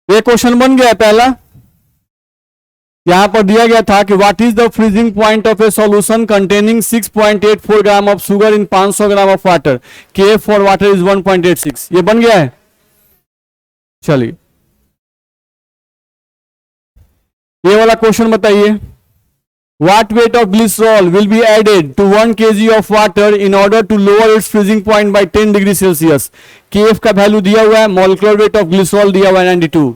ये क्वेश्चन बन गया है पहला। यहां पर दिया गया था कि what is the freezing point of A solution containing 6.84 gram of sugar in 500 gram of water, के फॉर वाटर इज 1.86। ये बन गया है। चलिए ये वाला क्वेश्चन बताइए, what weight of glycerol will be added to 1 kg of water in order to lower its freezing point by 10 degree Celsius. KF का वैल्यू दिया हुआ है, मॉलिक्यूलर वेट ऑफ ग्लिसरॉल दिया हुआ है 92।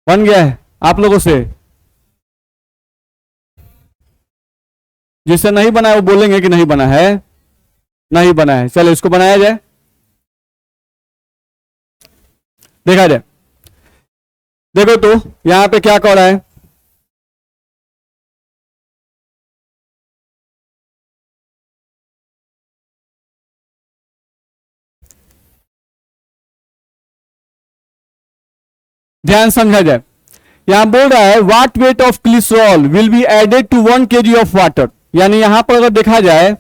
बन गया है आप लोगों से? जिससे नहीं बना है वो बोलेंगे कि नहीं बना है, नहीं बना है। चलो इसको बनाया जाए, देखा जाए। देखो तो यहां पे क्या कह रहा है, ध्यान समझा जाए। यहां बोल रहा है what weight of glycerol will be added to 1 kg of water, यानी यहां पर अगर देखा जाए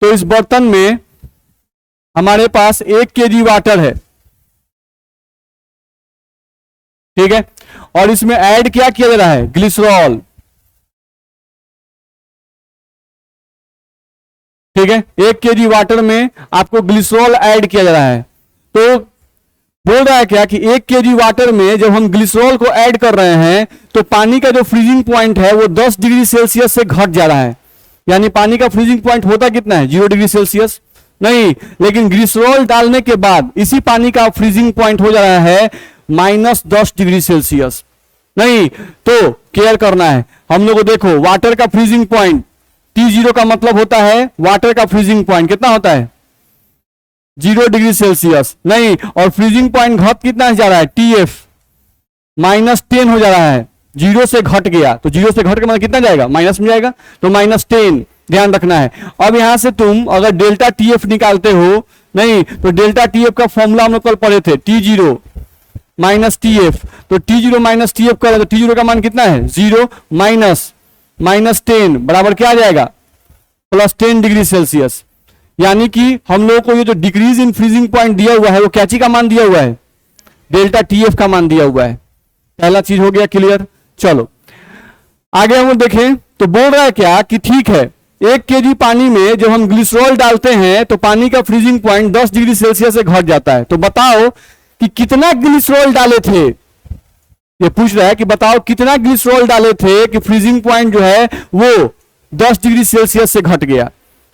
तो इस बर्तन में हमारे पास 1 kg वाटर है, ठीक है, और इसमें ऐड क्या किया जा रहा है, ग्लिसरॉल, ठीक है। 1 kg वाटर में आपको ग्लिसरॉल ऐड किया जा रहा है। तो बोल रहा है क्या कि 1 kg वाटर में जब हम ग्लिसरॉल को ऐड कर रहे हैं तो पानी का जो फ्रीजिंग पॉइंट है वो 10 डिग्री सेल्सियस से घट जा रहा है। यानी पानी का फ्रीजिंग पॉइंट होता कितना है, 0 डिग्री सेल्सियस नहीं, लेकिन ग्लिसरॉल डालने के बाद इसी पानी का फ्रीजिंग पॉइंट हो जा रहा है -10 डिग्री सेल्सियस। नहीं तो केयर करना है हम लोग को। देखो वाटर का फ्रीजिंग पॉइंट T0 का मतलब होता है वाटर का फ्रीजिंग पॉइंट कितना होता है, 0 डिग्री सेल्सियस। नहीं, और फ्रीजिंग पॉइंट घट कितना जा रहा है, TF -10 हो जा रहा है, 0 से घट गया तो 0 से घट के मतलब कितना जाएगा, माइनस में जाएगा, तो -10 ध्यान रखना है। अब यहां से तुम अगर डेल्टा TF निकालते हो, नहीं तो डेल्टा TF का फॉर्मूला हम लोग कल पढ़े थे, T0 माइनस TF, तो T0 माइनस TF करें तो T0 का मान कितना है, 0 -10 बराबर क्या आ जाएगा, +10 डिग्री सेल्सियस। यानी कि हम लोगों को ये जो डिक्रीज इन फ्रीजिंग पॉइंट दिया हुआ है वो क्या चीज का मान दिया हुआ है, डेल्टा TF का मान दिया हुआ है। पहला चीज हो गया क्लियर। चलो आगे हम देखें तो बोल रहा है क्या कि ठीक है 1 kg पानी में जब हम ग्लिसरॉल डालते हैं तो पानी का फ्रीजिंग पॉइंट 10 डिग्री सेल्सियस से घट जाता है। तो बताओ कि कितना ग्लिसरॉल डाले थे, ये पूछ रहा है कि बताओ कितना ग्लिसरॉल डाले थे कि फ्रीजिंग पॉइंट जो है वो 10 डिग्री सेल्सियस से घट गया।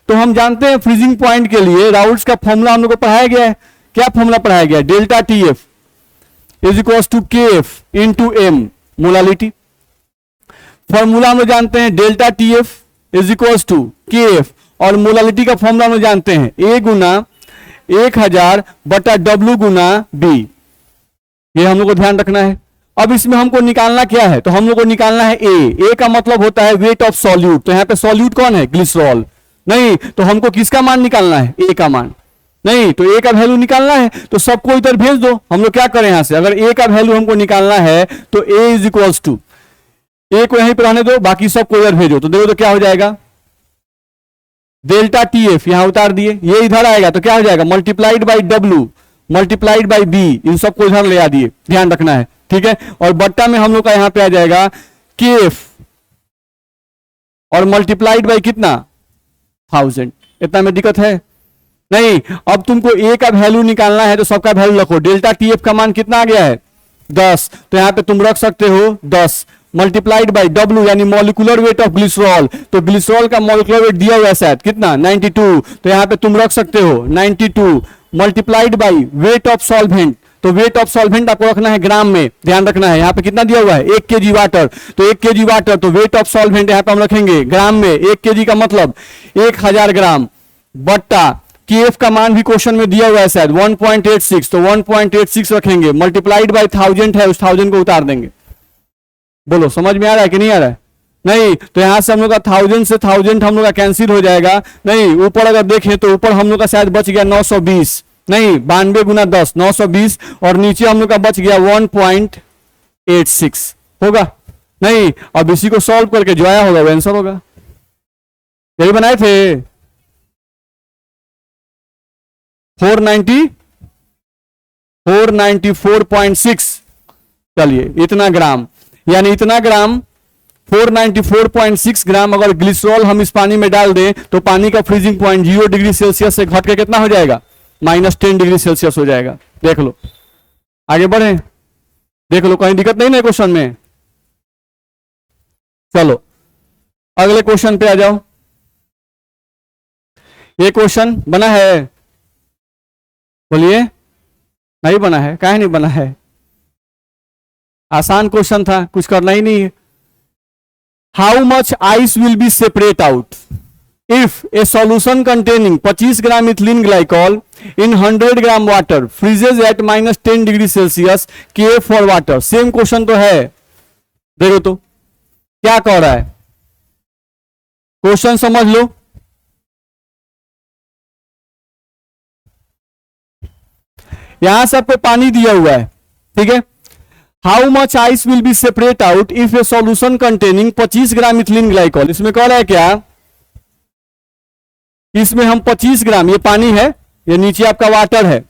तो हम जानते हैं फ्रीजिंग पॉइंट के लिए राउल्ट्स का फॉर्मूला हम लोग को पढ़ाया गया है। क्या फॉर्मूला पढ़ाया गया है, delta TF is equal to KF into M molality. Formula हम लोग जानते हैं delta TF is equal to KF, और मोलालिटी का फॉर्मूला हम लोग जानते हैं A गुना 1000 बटा W गुना B। ये हम लोग को ध्यान रखना है। अब इसमें हमको निकालना क्या है, तो हम लोग को निकालना है A का मतलब होता है वेट ऑफ सॉल्यूट। तो यहां पे सॉल्यूट कौन है, ग्लिसरॉल। नहीं तो हमको किसका मान निकालना है, A का मान। नहीं तो A का वैल्यू निकालना है तो सबको इधर भेज दो। हम लोग क्या करें यहां से, अगर A का वैल्यू हमको निकालना है तो A is equals to, A को यहीं पर रहने दो, बाकी सबको इधर भेजो। तो देखो तो क्या हो जाएगा, डेल्टा TF यहां उतार दिए, ये इधर आएगा तो क्या हो जाएगा, multiplied by W multiplied by B, इन सबको इधर ले आ दिए, ध्यान रखना है, ठीक है। और बट्टा में हम लोग का यहां पे आ जाएगा KF और मल्टीप्लाइड बाई कितना 1000। इतना में दिक्कत है नहीं। अब तुमको A का वैल्यू निकालना है तो सबका वैल्यू रखो। डेल्टा TF का मान कितना आ गया है 10, तो यहां पे तुम रख सकते हो 10 मल्टीप्लाइड बाई W यानी मॉलिक्यूलर वेट ऑफ ग्लिसरॉल। तो ग्लिसरॉल का मॉलिक्यूलर वेट दिया हुआ है शायद कितना 92, तो यहां पे तुम रख सकते हो 92 multiplied by weight of solvent. तो वेट ऑफ सॉल्वेंट आपको रखना है ग्राम में, ध्यान रखना है। यहां पे कितना दिया हुआ है 1 kg वाटर, तो 1 kg वाटर, तो वेट ऑफ सॉल्वेंट यहां पे हम रखेंगे ग्राम में। 1 kg का मतलब 1000 ग्राम बट्टा KF का मान भी क्वेश्चन में दिया हुआ है शायद 1.86, तो 1.86 रखेंगे मल्टीप्लाइड बाई 1000 है, उस 1000 को उतार देंगे। बोलो समझ में आ रहा है कि नहीं आ रहा है, नहीं तो यहां से हम लोग का 1000 से 1000 हम लोग का कैंसिल हो जाएगा। नहीं ऊपर अगर देखें तो ऊपर हम लोग का शायद बच गया 920, नहीं 92 गुना 10 920, और नीचे हम लोग का बच गया 1.86 होगा। नहीं अब इसी को सॉल्व करके जो आया होगा वो आंसर होगा। यही बनाए थे 494.6 चलिए इतना ग्राम, यानी इतना ग्राम 494.6 ग्राम अगर ग्लिसरॉल हम इस पानी में डाल दें तो पानी का फ्रीजिंग पॉइंट 0 डिग्री सेल्सियस से घट के कितना हो जाएगा, -10 डिग्री सेल्सियस हो जाएगा। देख लो, आगे बढ़े, देख लो कहीं दिक्कत नहीं ना क्वेश्चन में। चलो अगले क्वेश्चन पे आ जाओ। ये क्वेश्चन बना है, बोलिए नहीं बना है, काहे नहीं बना है, आसान क्वेश्चन था, कुछ करना ही नहीं है। How much ice will be separate out if a solution containing 25 gram ethylene glycol in 100 gram water freezes at -10 degree Celsius K for water. Same question तो है, देखो तो क्या कह रहा है, क्वेश्चन समझ लो। यहां से आपको पानी दिया हुआ है, ठीक है। How much ice will be separate out if a solution containing 25 gram ethylene glycol. इसमें कह रहा है क्या, इसमें हम 25 ग्राम, ये पानी है, ये नीचे आपका वाटर है,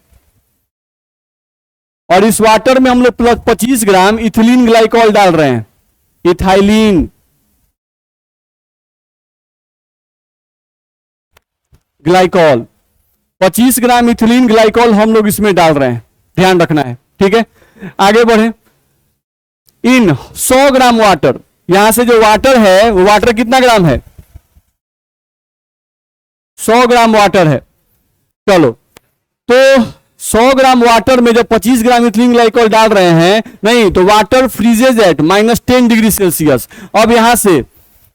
और इस वाटर में हम लोग 25 ग्राम इथिलीन ग्लाइकॉल डाल रहे हैं, ethylene glycol, 25 gram ethylene glycol हम लोग इसमें डाल रहे हैं, ध्यान रखना है, ठीक है। आगे बढ़े, इन 100 ग्राम वाटर, यहां से जो वाटर है वो वाटर कितना ग्राम है, 100 ग्राम वाटर है। चलो तो 100 ग्राम वाटर में जब 25 ग्राम इथिलीन ग्लाइकॉल डाल रहे हैं, नहीं तो water freezes at -10 degree Celsius. अब यहां से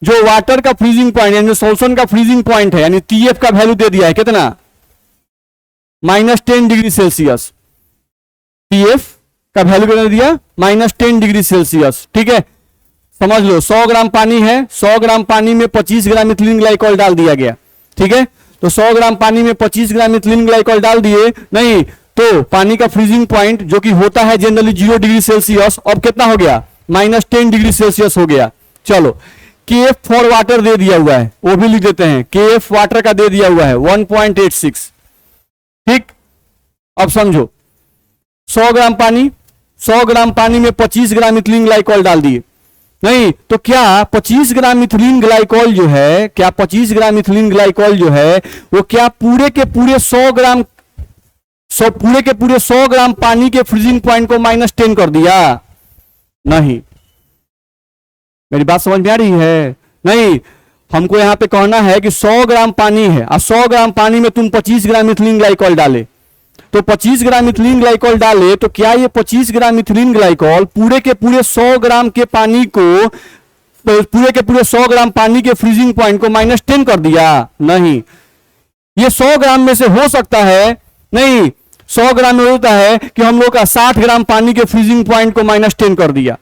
जो वाटर का फ्रीजिंग पॉइंट यानी जो सॉल्यूशन का फ्रीजिंग पॉइंट है, यानी TF का वैल्यू दे दिया है कितना, -10 डिग्री सेल्सियस। TF का वैल्यू कितना दिया, -10 डिग्री सेल्सियस, ठीक है। समझ लो 100 ग्राम पानी है, 100 ग्राम पानी में 25 ग्राम इथिलीन ग्लाइकॉल डाल दिया गया, ठीक है। तो 100 ग्राम पानी में 25 ग्राम इथिलीन ग्लाइकॉल डाल दिए, नहीं तो पानी का फ्रीजिंग पॉइंट जो कि होता है जनरली 0 डिग्री सेल्सियस, अब कितना हो गया, -10 डिग्री सेल्सियस हो गया। चलो KF फॉर वाटर दे दिया हुआ है, वो भी लिख देते हैं, KF वाटर का दे दिया हुआ है 1.86, ठीक। अब समझो 100 ग्राम पानी, 100 ग्राम पानी में 25 ग्राम इथिलीन ग्लाइकॉल डाल दिए, नहीं तो क्या 25 ग्राम इथिलीन ग्लाइकॉल जो है, क्या 25 ग्राम इथिलीन ग्लाइकॉल जो है वो क्या पूरे के पूरे 100 ग्राम, पूरे के पूरे 100 ग्राम पानी के फ्रीजिंग पॉइंट को -10 कर दिया, नहीं। मेरी बात समझ में आ रही है, नहीं। हमको यहां पे कहना है कि 100 ग्राम पानी है और 100 ग्राम पानी में तुम 25 ग्राम इथिलीन ग्लाइकॉल डाले, तो 25 ग्राम इथिलीन ग्लाइकॉल डाले तो क्या ये 25 ग्राम इथिलीन ग्लाइकॉल पूरे के पूरे 100 ग्राम के पानी को, पूरे के पूरे 100 ग्राम पानी के फ्रीजिंग पॉइंट को -10 कर दिया, नहीं। ये 100 ग्राम में से हो सकता है, नहीं 100 ग्राम में होता है कि हम लोग का 60 ग्राम पानी के फ्रीजिंग पॉइंट को -10 कर दिया,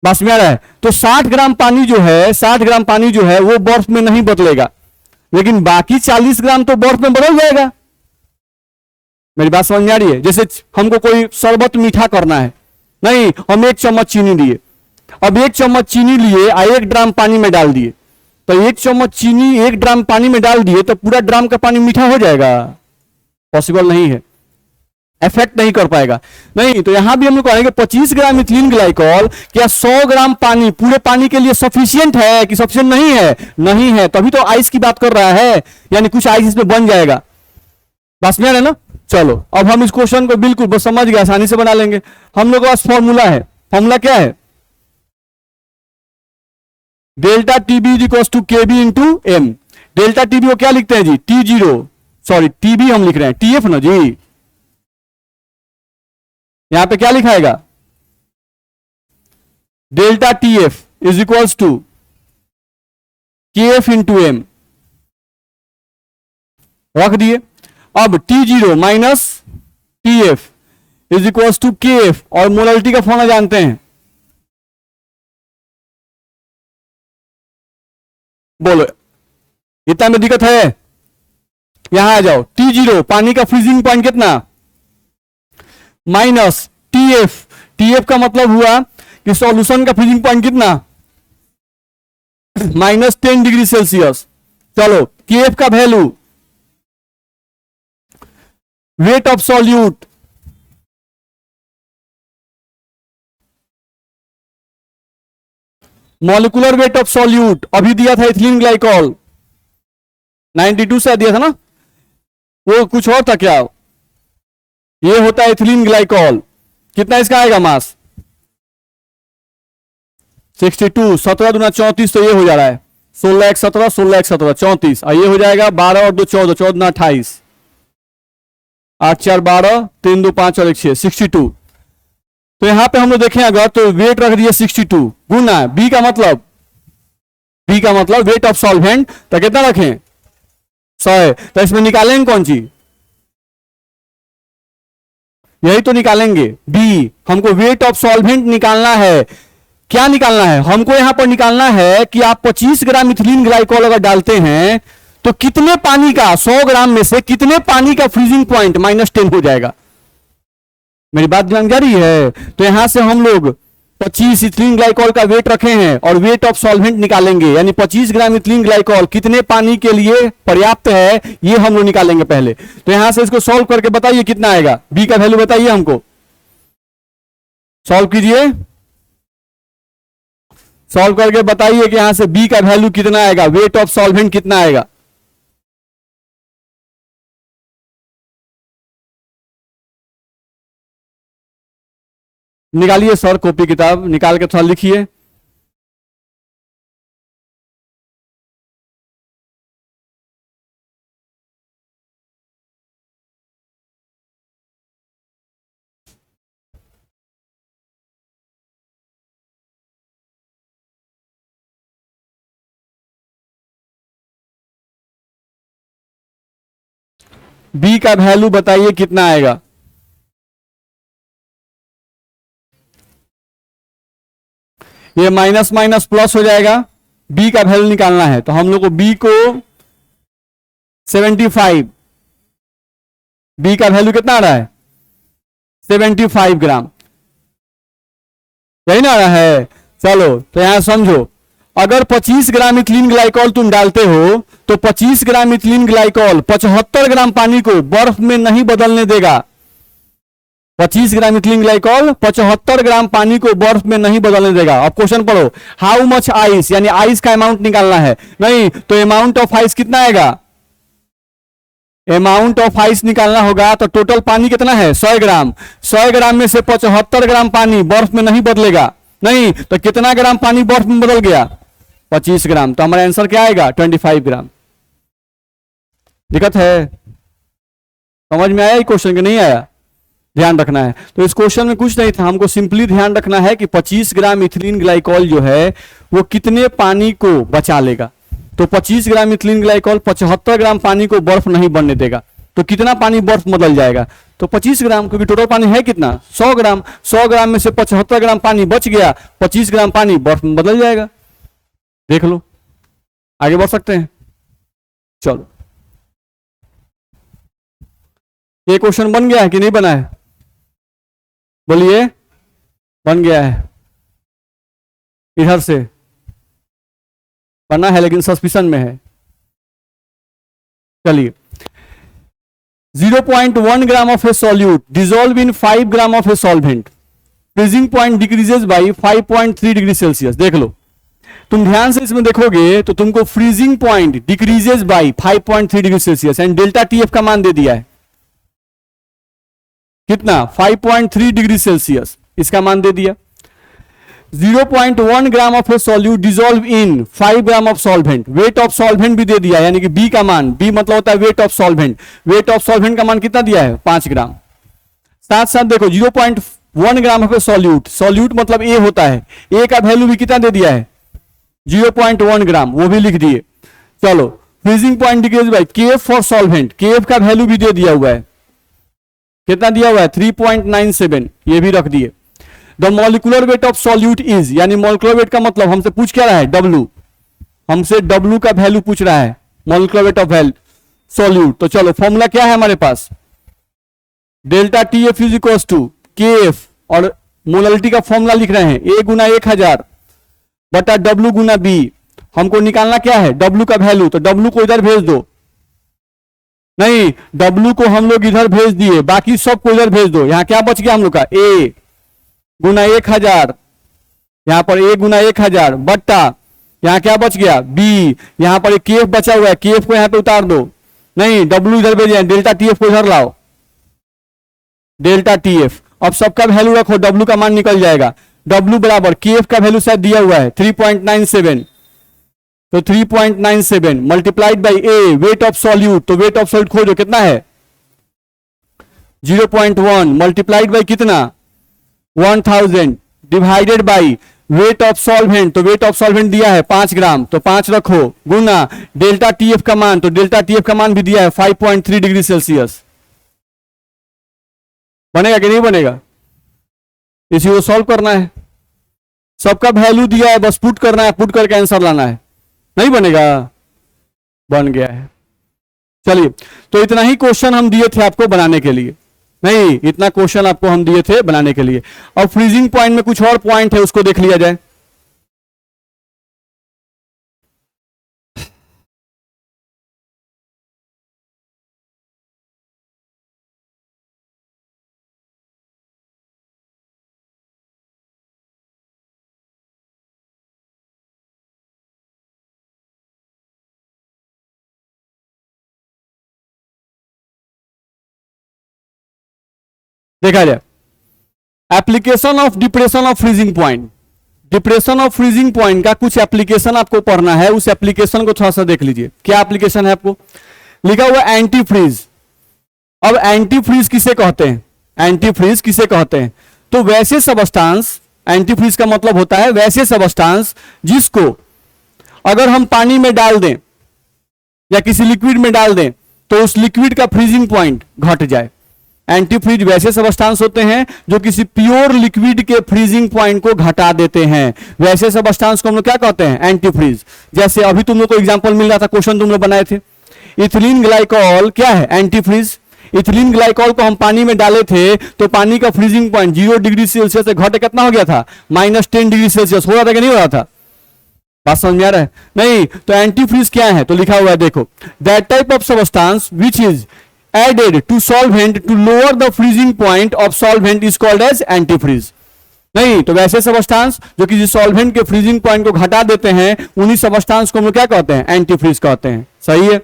बस में आ रहा है। तो 60 ग्राम पानी जो है, 60 ग्राम पानी जो है वो बर्फ में नहीं बदलेगा, लेकिन बाकी 40 ग्राम तो बर्फ में बदल जाएगा। मेरी बात समझ में आ रही है। जैसे हमको कोई शरबत मीठा करना है, नहीं हम 1 चम्मच चीनी लिए, अब 1 चम्मच चीनी लिए और 1 ड्राम पानी में डाल दिए, तो 1 चम्मच चीनी 1 ड्राम पानी में डाल दिए तो पूरा ड्राम का पानी मीठा हो जाएगा, पॉसिबल नहीं है, इफेक्ट नहीं कर पाएगा, नहीं। तो यहां भी हम लोग कहेंगे 25 ग्राम इथिलीन ग्लाइकॉल क्या 100 ग्राम पानी पूरे पानी के लिए सफिशिएंट है कि सफिशिएंट नहीं है, नहीं है, तभी तो आइस की बात कर रहा है, यानी कुछ आइस इसमें बन जाएगा, बस में है ना। चलो अब हम इस क्वेश्चन को बिल्कुल बस समझ गए, आसानी से बना लेंगे। हम लोग के पास फॉर्मूला है, फॉर्मूला क्या है, delta TB is equal to KB into M. Delta TB को क्या लिखते हैं जी, T0, सॉरी टीबी हम लिख रहे हैं, TF ना जी, यहां पे क्या लिखाएगा, delta TF is equals to KF into M, रख दिए। अब T0 minus TF is equals to KF, और मोलालिटी का फॉर्मूला जानते हैं, बोलो इतना में दिक्कत है, यहां आ जाओ। T0 पानी का फ्रीजिंग पॉइंट कितना, माइनस TF, TF का मतलब हुआ कि सॉल्यूशन का फ्रीजिंग पॉइंट कितना, -10 डिग्री सेल्सियस। चलो KF का value, weight of solute, molecular weight of solute अभी दिया था इथिलीन ग्लाइकॉल 92 से दिया था ना, वो कुछ और था क्या? ये होता है इथिलीन ग्लाइकॉल। कितना इसका आएगा मास? 62, 17 दूना 34, तो ये हो जा रहा है 16 1 17, 16 1 17 34, और ये हो जाएगा 12 और 2 14, 14 दूना 28, 8 4 12, 3 2 5 और 1 6, 62। तो यहां पे हम लोग देखें अगर तो वेट रख दिया 62 गुना बी का मतलब वेट ऑफ सॉल्वेंट, तो कितना रखें 100। तो इसमें निकालेंगे कौन सी? यही तो निकालेंगे बी। हमको वेट ऑफ सॉल्वेंट निकालना है। क्या निकालना है हमको? यहां पर निकालना है कि आप 25 ग्राम इथिलीन ग्लाइकॉल अगर डालते हैं तो कितने पानी का, 100 ग्राम में से कितने पानी का फ्रीजिंग पॉइंट -10 हो जाएगा। मेरी बात ध्यान जा रही है? तो यहां से हम लोग 25 इथिलीन ग्लाइकॉल का वेट रखे हैं और वेट ऑफ सॉल्वेंट निकालेंगे, यानी 25 ग्राम इथिलीन ग्लाइकॉल कितने पानी के लिए पर्याप्त है, ये हम लोग निकालेंगे पहले। तो यहां से इसको सॉल्व करके बताइए कितना आएगा, बी का वैल्यू बताइए हमको, सॉल्व कीजिए, सॉल्व करके बताइए कि यहां से बी का वैल्यू कितना आएगा, वेट ऑफ सॉल्वेंट कितना आएगा। निकालिए सर, कॉपी किताब निकाल के थोड़ा लिखिए। बी का वैल्यू बताइए कितना आएगा। ये माइनस माइनस प्लस हो जाएगा। बी का वैल्यू निकालना है तो हम लोग को बी को 75, बी का वैल्यू कितना आ रहा है 75 ग्राम, यही ना आ रहा है। चलो तो यहां समझो, अगर 25 ग्राम इथिलीन ग्लाइकॉल तुम डालते हो तो 25 ग्राम इथिलीन ग्लाइकॉल 75 ग्राम पानी को बर्फ में नहीं बदलने देगा। 25 ग्राम इथिलीन ग्लाइकॉल 75 ग्राम पानी को बर्फ में नहीं बदलने देगा। अब क्वेश्चन पढ़ो, हाउ मच आइस, यानी आइस का अमाउंट निकालना है। नहीं तो अमाउंट ऑफ आइस कितना आएगा, अमाउंट ऑफ आइस निकालना होगा तो टोटल पानी कितना है 100 ग्राम। 100 ग्राम में से 75 ग्राम पानी बर्फ में नहीं बदलेगा। नहीं तो कितना ग्राम पानी बर्फ में बदल गया 25 ग्राम। तो हमारा आंसर क्या आएगा 25 ग्राम। दिक्कत है? समझ में आया ये क्वेश्चन कि नहीं आया? ध्यान रखना है। तो इस क्वेश्चन में कुछ नहीं था, हमको सिंपली ध्यान रखना है कि 25 ग्राम इथिलीन ग्लाइकॉल जो है वो कितने पानी को बचा लेगा। तो 25 ग्राम इथिलीन ग्लाइकॉल 75 ग्राम पानी को बर्फ नहीं बनने देगा। तो कितना पानी बर्फ बदल जाएगा तो 25 ग्राम, क्योंकि टोटल पानी है कितना 100 ग्राम। 100 ग्राम में से 75 ग्राम पानी बच गया, 25 ग्राम पानी बर्फ में बदल जाएगा। देख लो, आगे बढ़ सकते हैं। चलो, ये क्वेश्चन बन गया है कि नहीं बना है? बोलिए, बन गया है। इधर से बना है लेकिन सस्पिशन में है। चलिए, 0.1 gram of A solute dissolve in 5 gram of a solvent, freezing point decreases by 5.3 degree Celsius. देख लो, तुम ध्यान से इसमें देखोगे तो तुमको freezing point decreases by 5.3 degree Celsius and delta TF का मान दे दिया है कितना 5.3 डिग्री सेल्सियस, इसका मान दे दिया। 0.1 gram of A solute dissolve in 5 gram of solvent, weight of solvent भी दे दिया, यानी कि बी का मान, बी मतलब होता है weight of solvent. Weight of solvent का मान कितना दिया है 5 ग्राम। साथ साथ देखो 0.1 gram of A solute, solute मतलब ए होता है, ए का वैल्यू भी कितना दे दिया है 0.1 ग्राम, वो भी लिख दिए। चलो, freezing point decrease by KF for solvent, KF का वैल्यू भी दे दिया हुआ है, कितना दिया हुआ है 3.97, ये भी रख दिए। The molecular weight of solute is, यानी मॉलिक्यूलर वेट का मतलब हमसे पूछ क्या रहा है डब्ल्यू, हमसे डब्ल्यू का वैल्यू पूछ रहा है, मॉलिक्यूलर वेट ऑफ सॉल्यूट। तो चलो, फॉर्मूला क्या है हमारे पास, delta T F is equal to K F, और मोलालिटी का फॉर्मूला लिख रहे हैं ए गुना 1000 बटा डब्ल्यू गुना बी। हमको निकालना क्या है डब्ल्यू का वैल्यू, तो डब्ल्यू को इधर भेज दो, नहीं डब्ल्यू को हम लोग इधर भेज दिए, बाकी सब को इधर भेज दो। यहां क्या बच गया हम लोग का ए गुना 1000, यहां पर a गुना 1000 बट्टा यहां क्या बच गया b, यहां पर एक kf बचा हुआ है, kf को यहां पे उतार दो, नहीं w इधर भेज दिया, डेल्टा tf को इधर लाओ, डेल्टा tf। अब सबका वैल्यू रखो, w का मान निकल जाएगा, w बराबर kf का वैल्यू शायद दिया हुआ है 3.97, तो 3.97 multiplied by a weight of solute, तो वेट ऑफ सॉल्यूट खोजो कितना है 0.1 मल्टीप्लाइड बाई कितना 1000 divided by weight of solvent, तो वेट ऑफ सॉल्वेंट दिया है 5 ग्राम, तो 5 रखो गुना डेल्टा टीएफ का मान, तो डेल्टा टीएफ का मान भी दिया है 5.3 डिग्री सेल्सियस। बनेगा कि नहीं बनेगा, इसी को सॉल्व करना है, सबका वैल्यू दिया है, बस पुट करना है, पुट करके आंसर लाना है, नहीं बनेगा, बन गया है। चलिए, तो इतना ही क्वेश्चन हम दिए थे आपको बनाने के लिए, नहीं इतना क्वेश्चन आपको हम दिए थे बनाने के लिए। अब फ्रीजिंग पॉइंट में कुछ और पॉइंट है, उसको देख लिया जाए। देखा जाए application of depression of freezing point, depression of freezing point का कुछ एप्लीकेशन आपको पढ़ना है, उस एप्लीकेशन को थोड़ा सा देख लीजिए। क्या एप्लीकेशन है, आपको लिखा हुआ एंटी फ्रीज। अब एंटी फ्रीज किसे कहते हैं, एंटी फ्रीज किसे कहते हैं, तो वैसे सबस्टांस, एंटी फ्रीज का मतलब होता है वैसे सबस्टांस जिसको अगर हम पानी में डाल दें या किसी लिक्विड में डाल दें तो उस लिक्विड का फ्रीजिंग पॉइंट घट जाए। एंटीफ्रीज वैसे सबस्टांस होते हैं जो किसी प्योर लिक्विड के फ्रीजिंग पॉइंट को घटा देते हैं, वैसे सबस्टांस को हम लोग क्या कहते हैं, एंटीफ्रीज। जैसे अभी तुम लोग को एग्जांपल मिल रहा था, क्वेश्चन तुम लोग बनाए थे, इथिलीन ग्लाइकॉल क्या है, एंटीफ्रीज। इथिलीन ग्लाइकॉल को हम पानी में डाले थे तो पानी का फ्रीजिंग पॉइंट 0 डिग्री सेल्सियस से घट कितना हो गया था, -10 डिग्री सेल्सियस हो रहा था कि नहीं हो रहा था, बात समझ में आ रहा है, नहीं। तो एंटीफ्रीज क्या है, तो लिखा हुआ है देखो, that type of substance which is added to solvent to lower the freezing point of solvent is called as antifreeze। नहीं, तो वैसे सबस्टांस जो किसी सॉल्वेंट के फ्रीजिंग पॉइंट को घटा देते हैं उन्हीं सबस्टांस को हम लोग क्या कहते हैं, एंटीफ्रीज कहते हैं। सही है।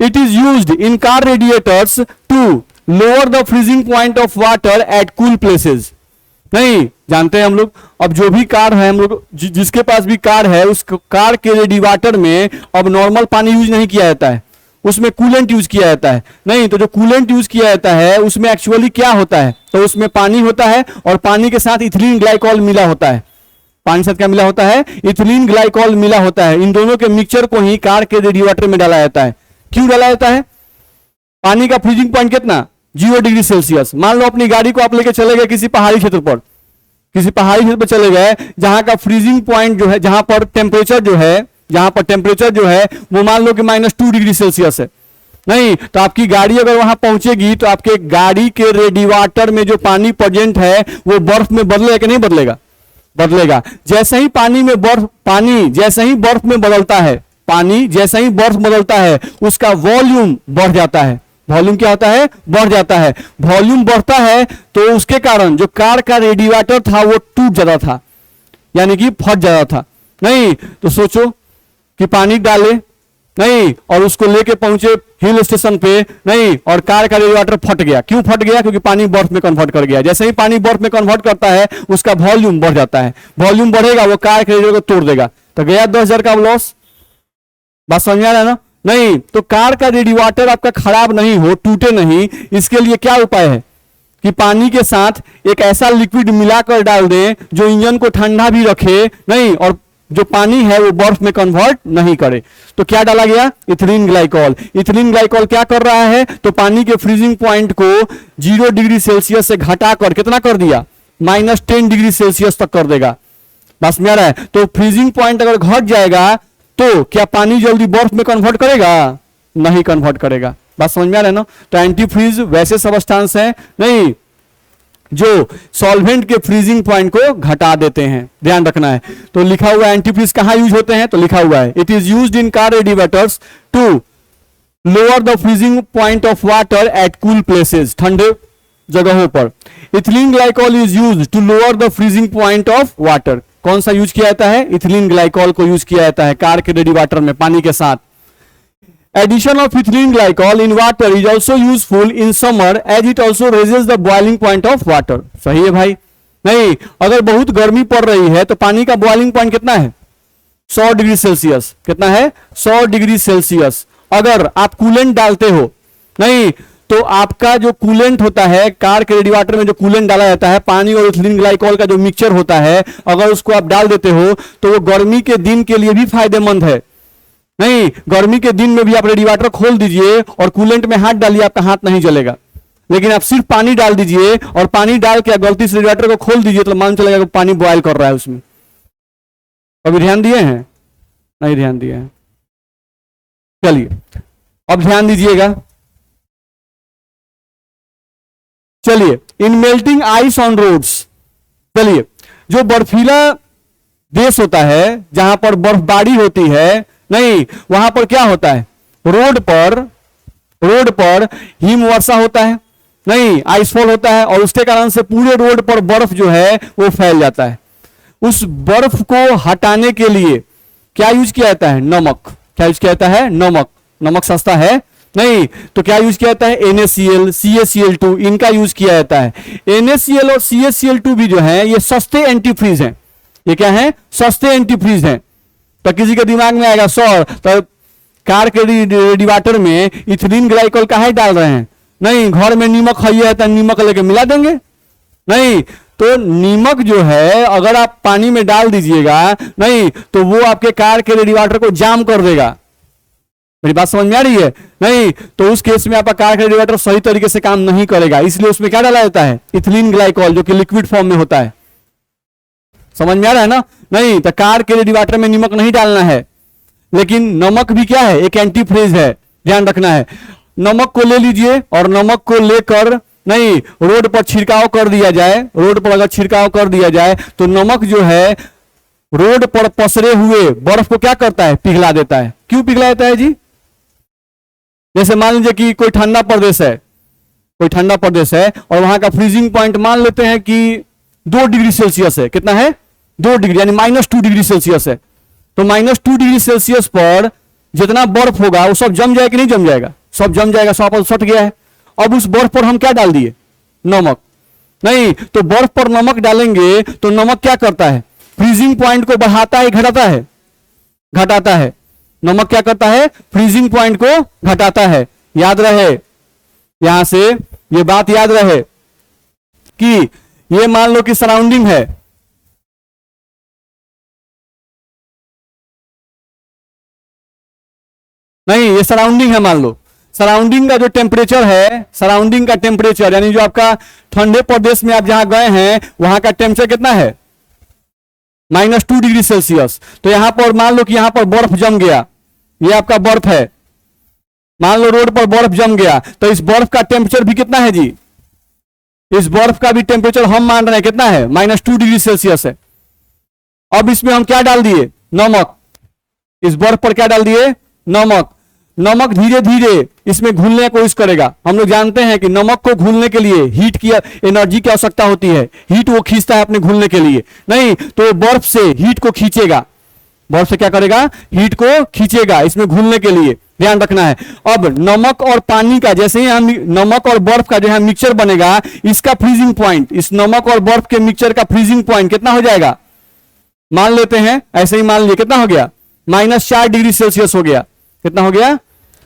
It is used in car radiators to lower the freezing point of water at cool places. नहीं, जानते हैं हम लोग, अब जो भी कार है, हम लोग जिसके पास भी कार है उस कार के रेडिएटर में अब नॉर्मल पानी यूज नहीं किया जाता है, उसमें कूलेंट यूज किया जाता है। नहीं, तो जो कूलेंट यूज किया जाता है उसमें एक्चुअली क्या होता है, तो उसमें पानी होता है और पानी के साथ इथिलीन ग्लाइकॉल मिला होता है। पानी के साथ क्या मिला होता है, इथिलीन ग्लाइकॉल मिला होता है। इन दोनों के मिक्सचर को ही कार के रेडिएटर में डाला जाता है। क्यों डाला जाता है, पानी का फ्रीजिंग पॉइंट कितना, 0 डिग्री सेल्सियस। मान लो अपनी गाड़ी को आप लेके चले गए किसी पहाड़ी क्षेत्र पर, किसी पहाड़ी क्षेत्र पर चले गए जहां का फ्रीजिंग पॉइंट जो है, जहां पर टेम्परेचर जो है वो मान लो कि -2 डिग्री सेल्सियस है। नहीं, तो आपकी गाड़ी अगर वहां पहुंचेगी तो आपके गाड़ी के रेडिएटर में जो पानी प्रेजेंट है वो बर्फ में बदलेगा कि नहीं बदलेगा, बदलेगा। जैसे ही पानी जैसे ही बर्फ में बदलता है, पानी जैसे ही बर्फ बदलता है उसका वॉल्यूम बढ़ जाता है। वॉल्यूम क्या होता है, बढ़ जाता है। वॉल्यूम बढ़ता है तो उसके कारण जो कार का रेडिएटर था वो टूट जाता था, यानी कि फट जाता था। नहीं, तो सोचो कि पानी डाले, नहीं, और उसको लेके पहुंचे हिल स्टेशन पे, नहीं, और कार का रेडिएटर फट गया। क्यों फट गया, क्योंकि पानी बर्फ में कन्वर्ट कर गया। जैसे ही पानी बर्फ में कन्वर्ट करता है उसका वॉल्यूम बढ़ जाता है। वॉल्यूम बढ़ेगा, वो कार के रेडिएटर को तोड़ देगा, तो गया 10,000 का लॉस। बात समझ में आ रहा है ना। नहीं, तो कार का रेडिएटर आपका खराब नहीं हो, टूटे नहीं, इसके लिए क्या उपाय है कि पानी के साथ एक ऐसा लिक्विड मिलाकर डाल दें जो इंजन को ठंडा भी रखे, नहीं, और जो पानी है वो बर्फ में कन्वर्ट नहीं करे। तो क्या डाला गया, इथिलीन ग्लाइकॉल। इथिलीन ग्लाइकॉल क्या कर रहा है, तो पानी के फ्रीजिंग पॉइंट को 0 डिग्री सेल्सियस से घटाकर कितना कर दिया, -10 डिग्री सेल्सियस तक कर देगा। बस में आ रहा है। तो फ्रीजिंग पॉइंट अगर घट जाएगा तो क्या पानी जल्दी बर्फ में कन्वर्ट करेगा, नहीं कन्वर्ट करेगा। बात समझ में आ रहा है ना। तो एंटीफ्रीज वैसे सबस्टांस है, नहीं, जो सॉल्वेंट के फ्रीजिंग पॉइंट को घटा देते हैं, ध्यान रखना है। तो लिखा हुआ एंटीफ्रीज कहां यूज होते हैं, तो लिखा हुआ है it is used in car radiators to lower the freezing point of water at cool places, ठंडे जगहों पर। Ethylene glycol is used to lower the freezing point of water. कौन सा यूज किया जाता है? इथिलीन ग्लाइकॉल को यूज किया जाता है कार के रेडी वाटर में, पानी के साथ। Addition of ethylene glycol in water is also useful in summer as it also raises the boiling point of water. सही है भाई? नहीं, अगर बहुत गर्मी पड़ रही है तो पानी का बॉइलिंग पॉइंट कितना है? 100 डिग्री सेल्सियस। कितना है? 100 डिग्री सेल्सियस। अगर आप कूलेंट डालते हो, नहीं तो आपका जो कूलेंट होता है, कार के रेडी वाटर में जो कूलेंट डाला जाता है, पानी और इथिलीन ग्लाइकॉल का जो मिक्सचर होता है, अगर उसको आप डाल देते हो तो वो गर्मी के दिन के लिए भी फायदेमंद है। नहीं, गर्मी के दिन में भी आप रेडी वाटर खोल दीजिए और कूलेंट में हाथ डालिए, आपका हाथ नहीं जलेगा। लेकिन आप सिर्फ पानी डाल दीजिए और पानी डाल के गलती से रेडी वाटर को खोल दीजिए तो मान चलेगा कि पानी बॉयल कर रहा है उसमें। अभी ध्यान दिए हैं? नहीं ध्यान दिए हैं। चलिए अब ध्यान दीजिएगा। चलिए, इन मेल्टिंग आइस ऑन रोड्स, चलिए जो बर्फीला देश होता है जहां पर बर्फबारी होती है, नहीं वहां पर क्या होता है? रोड पर हिम वर्षा होता है, नहीं आइसफॉल होता है और उसके कारण से पूरे रोड पर बर्फ जो है वो फैल जाता है। उस बर्फ को हटाने के लिए क्या यूज किया जाता है? नमक। क्या यूज किया जाता है? नमक। नमक सस्ता है, नहीं तो क्या यूज किया जाता है? NaCl, CaCl2, इनका यूज किया जाता है। NaCl और CaCl2 भी जो है ये सस्ते एंटीफ्रीज हैं। ये क्या है? सस्ते एंटीफ्रीज हैं। तो किसी के दिमाग में आएगा सर तो कार के रेडी वाटर में इथिलीन ग्लाइकॉल काहे डाल रहे हैं? नहीं, घर में नीमक है तो नीमक लेके मिला देंगे। नहीं, तो नीमक जो है अगर आप पानी में डाल दीजिएगा, नहीं तो वो आपके कार के रेडी वाटर को जाम कर देगा। मेरी बात समझ में आ रही है? नहीं तो उस केस में आपका कार का रेडी वाटर सही तरीके से काम नहीं करेगा। इसलिए उसमें क्या डाला जाता है? इथिलीन ग्लाइकॉल, जो कि लिक्विड फॉर्म में होता है। समझ में आ रहा है ना? नहीं तो कार के रेडी वाटर में नमक नहीं डालना है। लेकिन नमक भी क्या है? एक एंटीफ्रीज है, ध्यान रखना है। नमक को ले लीजिए और नमक को लेकर नहीं रोड पर छिड़काव कर दिया जाए। रोड पर अगर छिड़काव कर दिया जाए तो नमक जो है रोड पर पसरे हुए बर्फ को क्या करता है? पिघला देता है। क्यों पिघला देता है जी? जैसे मान लीजिए कि कोई ठंडा प्रदेश है और वहां का फ्रीजिंग पॉइंट मान लेते हैं कि 2 डिग्री सेल्सियस है। कितना है? 2 डिग्री, यानी -2 डिग्री सेल्सियस है। तो -2 डिग्री सेल्सियस पर जितना बर्फ होगा वो सब जम जाएगा कि नहीं जम जाएगा? सब जम जाएगा, सब सट गया है। अब उस बर्फ पर हम क्या डाल दिए? नमक। नहीं तो बर्फ पर नमक डालेंगे तो नमक क्या करता है? फ्रीजिंग पॉइंट को बढ़ाता है, घटाता है? घटाता है। नमक क्या करता है? फ्रीजिंग पॉइंट को घटाता है। याद रहे, यहां से ये बात याद रहे कि ये मान लो कि सराउंडिंग है, नहीं ये सराउंडिंग है, मान लो सराउंडिंग का जो टेम्परेचर है, सराउंडिंग का टेम्परेचर यानी जो आपका ठंडे प्रदेश में आप जहां गए हैं वहां का टेम्परेचर कितना है? -2 डिग्री सेल्सियस। तो यहां पर मान लो कि यहां पर बर्फ जम गया, ये आपका बर्फ है, मान लो रोड पर बर्फ जम गया, तो इस बर्फ का टेम्परेचर भी कितना है जी? इस बर्फ का भी टेम्परेचर हम मान रहे हैं कितना है? -2 डिग्री सेल्सियस है। अब इसमें हम क्या डाल दिए? नमक। इस बर्फ पर क्या डाल दिए? नमक। नमक धीरे धीरे इसमें घुलने की कोशिश करेगा। हम लोग जानते हैं कि नमक को घुलने के लिए हीट की एनर्जी की आवश्यकता होती है। हीट वो खींचता है अपने घुलने के लिए, नहीं तो बर्फ से हीट को खींचेगा। बर्फ से क्या करेगा? हीट को खींचेगा इसमें घुलने के लिए, ध्यान रखना है। अब नमक और पानी का जैसे ही नमक और बर्फ का जो है मिक्सचर बनेगा, इसका फ्रीजिंग पॉइंट, इस नमक और बर्फ के मिक्सचर का फ्रीजिंग पॉइंट कितना हो जाएगा? मान लेते हैं ऐसे ही, मान लीजिए कितना हो गया? -4 डिग्री सेल्सियस हो गया। कितना हो गया?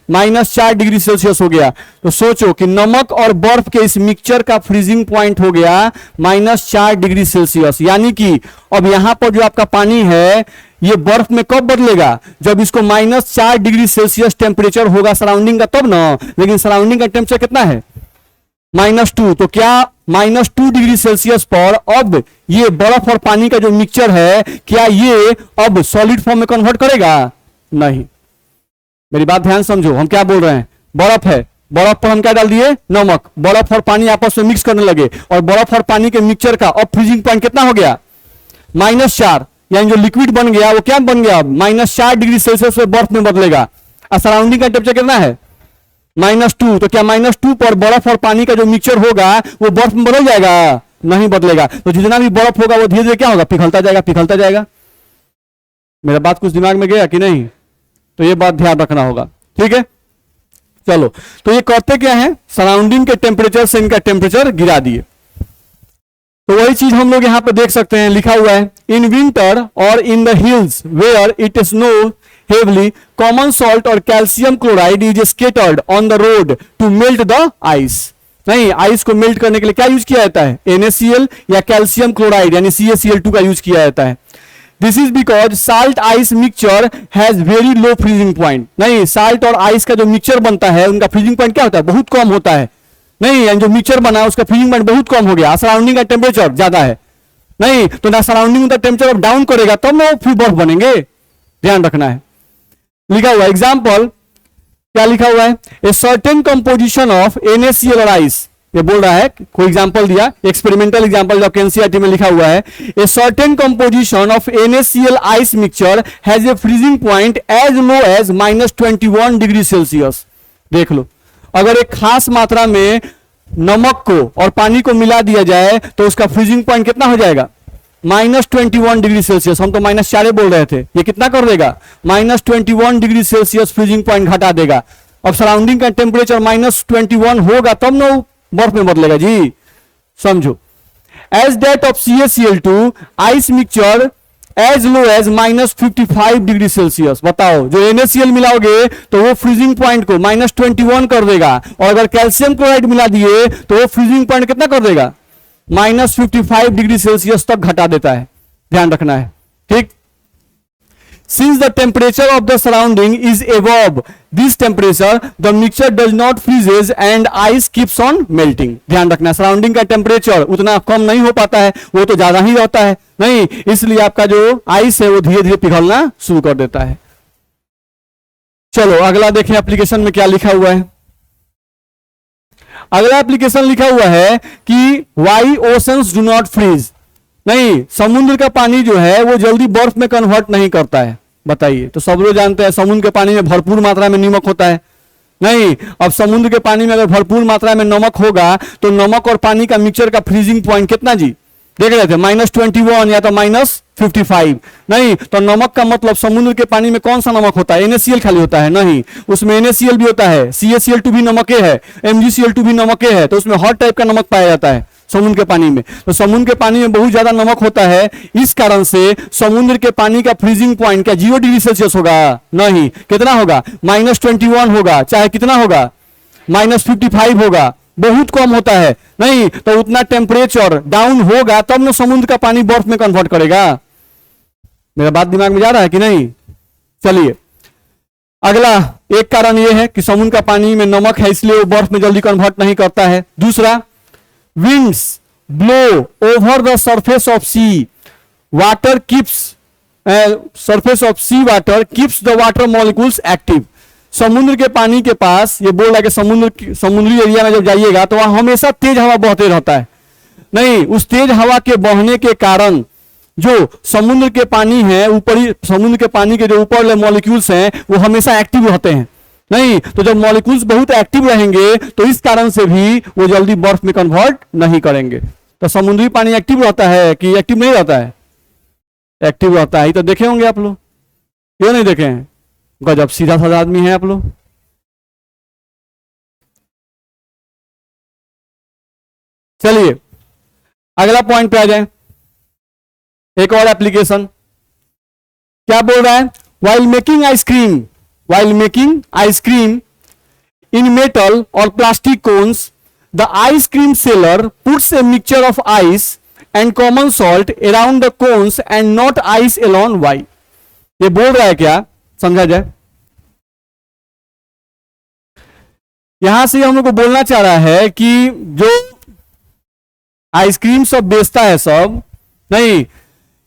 -4 डिग्री सेल्सियस हो गया। तो सोचो कि नमक और बर्फ के इस मिक्सचर का फ्रीजिंग पॉइंट हो गया -4 डिग्री सेल्सियस। यानी कि अब यहां पर जो आपका पानी है ये बर्फ में कब बदलेगा? जब इसको -4 डिग्री सेल्सियस टेम्परेचर होगा सराउंडिंग का, तब ना। लेकिन सराउंडिंग का टेम्परेचर कितना है? -2। तो क्या -2 डिग्री सेल्सियस पर अब ये बर्फ और पानी का जो मिक्सचर है, क्या ये अब सॉलिड फॉर्म में कन्वर्ट करेगा? नहीं। मेरी बात ध्यान समझो, हम क्या बोल रहे हैं? बर्फ है, बर्फ पर हम क्या डाल दिए? नमक। बर्फ और पानी आपस में मिक्स करने लगे और बर्फ और पानी के मिक्सचर का अब फ्रीजिंग पॉइंट कितना हो गया? -4। यानी जो लिक्विड बन गया वो क्या बन गया? -4 डिग्री सेल्सियस पे बर्फ में बदलेगा। और सराउंडिंग का टेम्परेचर कितना है? -2। तो क्या -2 पर बर्फ और पानी का जो मिक्सचर होगा वो बर्फ में बदल जाएगा? नहीं बदलेगा। तो जितना भी बर्फ होगा वो धीरे धीरे क्या होगा, पिघलता जाएगा, पिघलता जाएगा। मेरा बात कुछ दिमाग में गया कि नहीं? तो ये बात ध्यान रखना होगा, ठीक है। चलो, तो ये करते क्या है, सराउंडिंग के टेम्परेचर से इनका टेम्परेचर गिरा दिए। तो वही चीज हम लोग यहां पर देख सकते हैं, लिखा हुआ है इन विंटर और in the hills where it snow heavily common salt और calcium chloride is scattered on the road to melt the ice. नहीं, आइस को मेल्ट करने के लिए क्या यूज किया जाता है, NaCl या कैल्शियम क्लोराइड यानी CaCl2 का यूज किया जाता है। This is because salt ice mixture has very low freezing point. नहीं, साल्ट और आइस का जो मिक्सचर बनता है उनका फ्रीजिंग पॉइंट क्या होता है, बहुत कम होता है। नहीं, यानी जो मिक्सचर बना है उसका फ्रीजिंग पॉइंट बहुत कम हो गया, सराउंडिंग का टेम्परेचर ज्यादा है। नहीं, तो ना सराउंडिंग का टेम्परेचर डाउन करेगा तब ना फिर बर्फ बनेंगे, ध्यान रखना है। लिखा हुआ एग्जाम्पल, क्या लिखा हुआ है, a certain composition of NaCl और आइस। ये बोल रहा है, कोई एग्जांपल दिया, एक्सपेरिमेंटल एग्जांपल जो एनसीईआरटी में लिखा हुआ है, a certain composition of NaCl ice mixture has a freezing point as low as -21 degree Celsius. देख लो, अगर एक खास मात्रा में नमक को और पानी को मिला दिया जाए तो उसका फ्रीजिंग पॉइंट कितना हो जाएगा, -21 डिग्री सेल्सियस। हम तो -4 बोल रहे थे, ये कितना कर देगा, -21 डिग्री सेल्सियस फ्रीजिंग पॉइंट घटा देगा। अब सराउंडिंग का टेम्परेचर -21 होगा तब ना बर्फ में बदलेगा जी, समझो। As that of CaCl2 ice mixture as low as -55 degree Celsius. बताओ, जो NaCl मिलाओगे तो वो फ्रीजिंग पॉइंट को -21 कर देगा, और अगर कैल्शियम क्लोराइड मिला दिए तो वो फ्रीजिंग पॉइंट कितना कर देगा, -55 डिग्री सेल्सियस तक घटा देता है, ध्यान रखना है, ठीक। Since the temperature of the surrounding is above this temperature, the mixture does not freezes and ice keeps on melting. ध्यान रखना, सराउंडिंग का टेम्परेचर उतना कम नहीं हो पाता है, वो तो ज्यादा ही रहता है। नहीं, इसलिए आपका जो आइस है वो धीरे धीरे पिघलना शुरू कर देता है। चलो अगला देखें एप्लीकेशन में क्या लिखा हुआ है। अगला एप्लीकेशन लिखा हुआ है कि why oceans do not freeze. नहीं, समुद्र का पानी जो है वो जल्दी बर्फ में कन्वर्ट नहीं करता है। बताइए, तो सब लोग जानते हैं समुद्र के पानी में भरपूर मात्रा में नमक होता है। नहीं, अब समुद्र के पानी में अगर भरपूर मात्रा में नमक होगा तो नमक और पानी का मिक्सचर का फ्रीजिंग पॉइंट कितना जी, देख रहे थे, -21 या तो -55। नहीं, तो नमक का मतलब समुद्र के पानी में कौन सा नमक होता है, NaCl खाली होता है? नहीं, उसमें NaCl भी होता है, CaCl2 भी नमके है, MgCl2 भी नमके है, तो उसमें हर टाइप का नमक पाया जाता है समुद्र के पानी में। तो समुद्र के पानी में बहुत ज्यादा नमक होता है, इस कारण से समुद्र के पानी का फ्रीजिंग पॉइंट क्या 0 डिग्री सेल्सियस होगा? नहीं, कितना होगा, -21 होगा, चाहे कितना होगा, -55 होगा, बहुत कम होता है। नहीं, तो उतना टेम्परेचर डाउन होगा तब ना समुद्र का पानी बर्फ में कन्वर्ट करेगा। मेरा बात दिमाग में जा रहा है कि नहीं? चलिए, अगला एक कारण यह है कि समुद्र का पानी में नमक है, इसलिए वो बर्फ में जल्दी कन्वर्ट नहीं करता है। दूसरा, winds blow over the surface of sea water keeps surface of sea water keeps the water molecules active। समुद्र के पानी के पास, ये बोल रहा है कि समुद्री एरिया में जब जाइएगा तो वहां हमेशा तेज हवा बहते रहता है। नहीं, उस तेज हवा के बहने के कारण जो समुद्र के पानी है, ऊपरी समुद्र के पानी के जो ऊपर मॉलिक्यूल्स हैं वो हमेशा एक्टिव रहते हैं। नहीं, तो जब मॉलिक्यूल्स बहुत एक्टिव रहेंगे तो इस कारण से भी वो जल्दी बर्फ में कन्वर्ट नहीं करेंगे। तो समुद्री पानी एक्टिव रहता है कि एक्टिव नहीं रहता है? एक्टिव रहता है। तो देखे होंगे आप लोग, क्यों नहीं देखे हैं? गजब सीधा साधा आदमी है आप लोग। चलिए अगला पॉइंट पे आ जाए, एक और एप्लीकेशन। क्या बोल रहा है, while making ice cream in metal or plastic cones, the ice cream seller puts a mixture of ice and common salt around the cones and not ice alone. Why? ये बोल रहा है क्या, समझा जाए। यहां से हम लोग को बोलना चाह रहा है कि जो आइसक्रीम सब बेचता है सब, नहीं,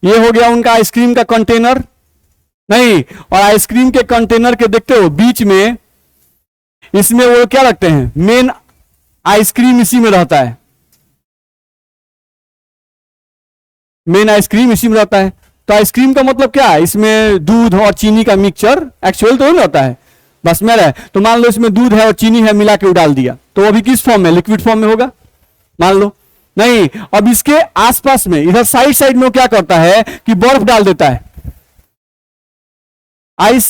ये हो गया उनका आइसक्रीम का कंटेनर। नहीं, और आइसक्रीम के कंटेनर के देखते हो बीच में, इसमें वो क्या रखते हैं, मेन आइसक्रीम इसी में रहता है, मेन आइसक्रीम इसी में रहता है। तो आइसक्रीम का मतलब क्या है, इसमें दूध और चीनी का मिक्सचर एक्चुअल तो नहीं रहता है, बस में रहे। तो मान लो इसमें दूध है और चीनी है, मिला के डाल दिया, तो वो अभी किस फॉर्म में, लिक्विड फॉर्म में होगा, मान लो। नहीं, अब इसके आसपास में इधर साइड साइड में वो क्या करता है कि बर्फ डाल देता है। आइस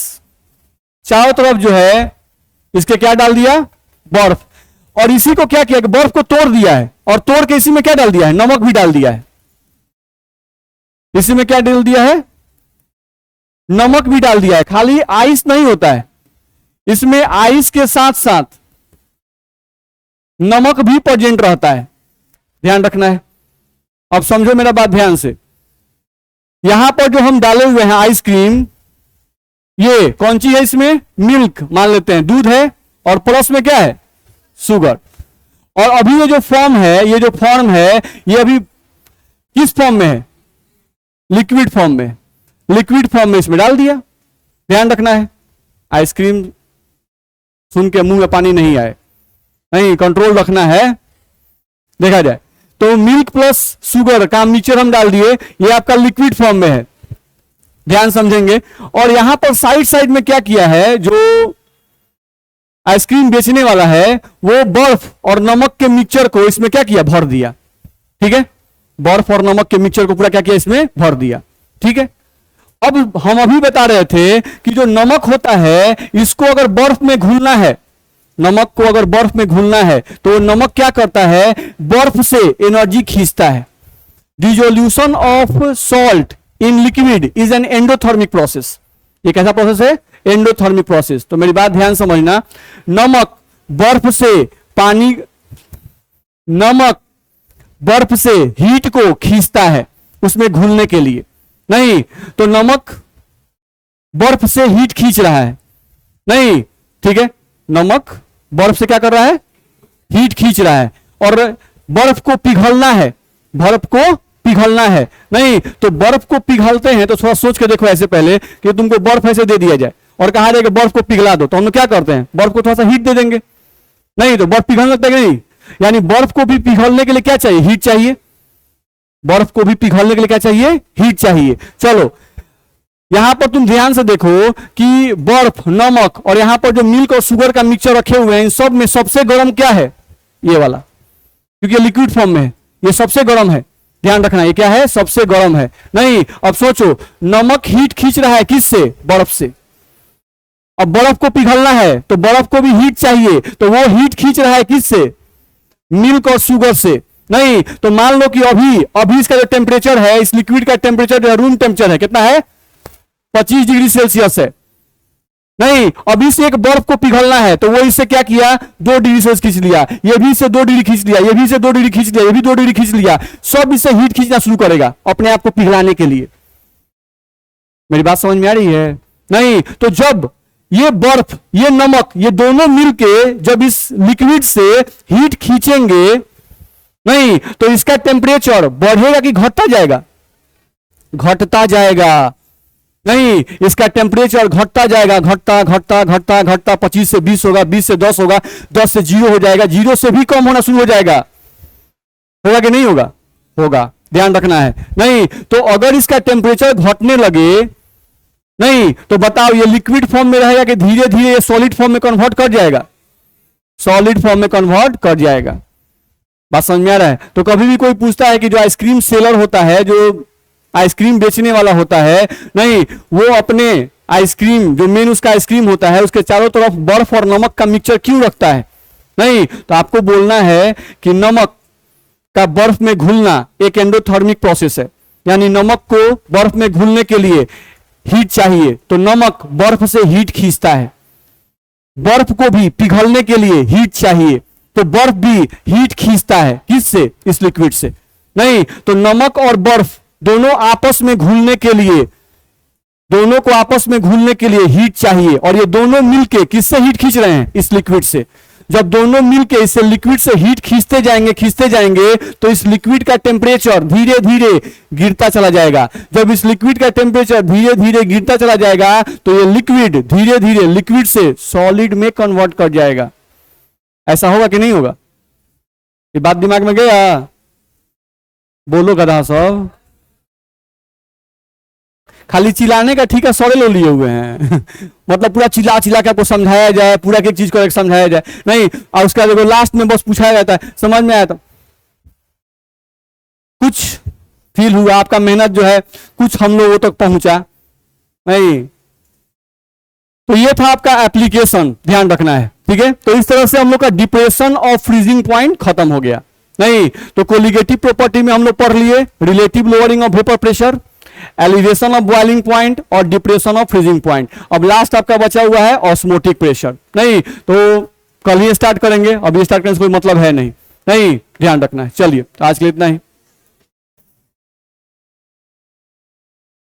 चारों तरफ जो है इसके क्या डाल दिया, बर्फ। और इसी को क्या किया कि बर्फ को तोड़ दिया है, और तोड़ के इसी में क्या डाल दिया है, नमक भी डाल दिया है। इसी में क्या डाल दिया है, नमक भी डाल दिया है। खाली आइस नहीं होता है, इसमें आइस के साथ साथ नमक भी प्रेजेंट रहता है, ध्यान रखना है। अब समझो मेरा बात ध्यान से, यहां पर जो हम डाले हुए हैं आइसक्रीम, ये कौन सी है, इसमें मिल्क मान लेते हैं, दूध है, और प्लस में क्या है, शुगर। और अभी ये जो फॉर्म है, ये जो फॉर्म है, ये अभी किस फॉर्म में है, लिक्विड फॉर्म में। लिक्विड फॉर्म में इसमें डाल दिया, ध्यान रखना है। आइसक्रीम सुन के मुंह में पानी नहीं आए, नहीं, कंट्रोल रखना है, देखा जाए तो मिल्क प्लस शुगर का मिक्सचर हम डाल दिए, ये आपका लिक्विड फॉर्म में है, ध्यान समझेंगे। और यहां पर साइड साइड में क्या किया है, जो आइसक्रीम बेचने वाला है वो बर्फ और नमक के मिक्सचर को इसमें क्या किया, भर दिया। ठीक है, बर्फ और नमक के मिक्सचर को पूरा क्या किया, इसमें भर दिया। ठीक है, अब हम अभी बता रहे थे कि जो नमक होता है इसको अगर बर्फ में घुलना है, नमक को अगर बर्फ में घुलना है तो नमक क्या करता है, बर्फ से एनर्जी खींचता है। Dissolution of salt in liquid is an endothermic process. ये कैसा प्रोसेस है, एंडोथर्मिक प्रोसेस। तो मेरी बात ध्यान समझना, नमक बर्फ से पानी, नमक बर्फ से हीट को खींचता है उसमें घुलने के लिए। नहीं तो नमक बर्फ से हीट खींच रहा है, नहीं, ठीक है, नमक बर्फ से क्या कर रहा है, हीट खींच रहा है। और बर्फ को पिघलना है, बर्फ को पिघलना है, नहीं तो बर्फ को पिघलते हैं तो थोड़ा सोच के देखो ऐसे पहले कि तुमको बर्फ ऐसे दे दिया जाए और कहा जाए कि बर्फ को पिघला दो, तो हम लोग क्या करते हैं, बर्फ को थोड़ा सा हीट दे देंगे, नहीं तो बर्फ पिघलने लगता है कि नहीं। यानी बर्फ को भी पिघलने के लिए क्या चाहिए, हीट चाहिए। बर्फ को भी पिघलने के लिए क्या चाहिए, हीट चाहिए। चलो यहां पर तुम ध्यान से देखो कि बर्फ, नमक और यहां पर जो मिल्क और शुगर का मिक्सचर रखे हुए हैं, इन सब में सबसे गर्म क्या है, ये वाला, क्योंकि लिक्विड फॉर्म में है, ये सबसे गर्म है, ध्यान रखना, ये क्या है, सबसे गर्म है। नहीं, अब सोचो नमक हीट खींच रहा है किससे, बर्फ से। अब बर्फ को पिघलना है तो बर्फ को भी हीट चाहिए, तो वो हीट खींच रहा है किससे, मिल्क और शुगर से। नहीं तो मान लो कि अभी इसका जो टेम्परेचर है, इस लिक्विड का टेम्परेचर जो रूम टेम्परेचर है, कितना है, 25 डिग्री सेल्सियस है। नहीं, अभी से एक बर्फ को पिघलना है तो वो इससे क्या किया, 2 डिग्री सेल्सियस खींच लिया, ये भी से 2 डिग्री खींच लिया, ये भी से 2 डिग्री खींच लिया, ये भी 2 डिग्री खींच लिया, सब इससे हीट खींचना शुरू करेगा अपने आप को पिघलाने के लिए। मेरी बात समझ में आ रही है। नहीं तो जब ये बर्फ, ये नमक, ये दोनों मिलके जब इस लिक्विड से हीट खींचेंगे, नहीं तो इसका टेम्परेचर बढ़ेगा कि घटता जाएगा, घटता जाएगा। नहीं, इसका टेम्परेचर घटता जाएगा, घटता घटता घटता घटता, 25 से 20 होगा, 20 से 10 होगा, 10 से 0 हो जाएगा, 0 से भी कम होना शुरू हो जाएगा। होगा कि नहीं होगा, होगा, ध्यान रखना है। नहीं तो अगर इसका टेम्परेचर घटने लगे, नहीं तो बताओ ये लिक्विड फॉर्म में रहेगा कि धीरे धीरे ये सॉलिड फॉर्म में कन्वर्ट कर जाएगा, सॉलिड फॉर्म में कन्वर्ट कर जाएगा। बात समझ में आ रहा है। तो कभी भी कोई पूछता है कि जो आइसक्रीम सेलर होता है, जो आइसक्रीम बेचने वाला होता है, नहीं वो अपने आइसक्रीम, जो मेन उसका आइसक्रीम होता है, उसके चारों तरफ बर्फ और नमक का मिक्सचर क्यों रखता है, नहीं तो आपको बोलना है कि नमक का बर्फ में घुलना एक एंडोथर्मिक प्रोसेस है। यानी नमक को बर्फ में घुलने के लिए हीट चाहिए, तो नमक बर्फ से हीट खींचता है। बर्फ को भी पिघलने के लिए हीट चाहिए, तो बर्फ भी हीट खींचता है, किससे, इस लिक्विड से। नहीं तो नमक और बर्फ दोनों आपस में घुलने के लिए, दोनों को आपस में घुलने के लिए हीट चाहिए, और ये दोनों मिलके किससे हीट खींच रहे हैं, इस लिक्विड से। जब दोनों मिलके इस लिक्विड से हीट खींचते जाएंगे तो इस लिक्विड का टेम्परेचर धीरे धीरे गिरता चला जाएगा। जब इस लिक्विड का टेम्परेचर धीरे धीरे गिरता चला जाएगा तो ये लिक्विड धीरे धीरे लिक्विड से सॉलिड में कन्वर्ट कर जाएगा। ऐसा होगा कि नहीं होगा, ये बात दिमाग में गया, बोलो गधा सब। खाली चिल्लाने का ठीक है, सौरे लो लिए हुए हैं मतलब पूरा चिल्ला चिल्ला के आपको समझाया जाए, पूरा एक चीज को समझाया जाए, नहीं। और उसका देखो लास्ट में बस पूछाया जाता है, समझ में आया तो कुछ फील हुआ, आपका मेहनत जो है कुछ हम लोगों तक पहुंचा नहीं। तो ये था आपका एप्लीकेशन, ध्यान रखना है, ठीक है। तो इस तरह से हम लोग का डिप्रेशन ऑफ फ्रीजिंग पॉइंट खत्म हो गया नहीं। तो कोलिगेटिव प्रॉपर्टी में हम लोग पढ़ लिए relative lowering of vapour pressure, elevation of boiling point और डिप्रेशन ऑफ फ्रीजिंग पॉइंट। अब लास्ट आपका बचा हुआ है ऑस्मोटिक प्रेशर नहीं। तो कल ही स्टार्ट करेंगे, अभी स्टार्ट करने से कोई मतलब है नहीं, ध्यान रखना है। चलिए आज के लिए इतना ही।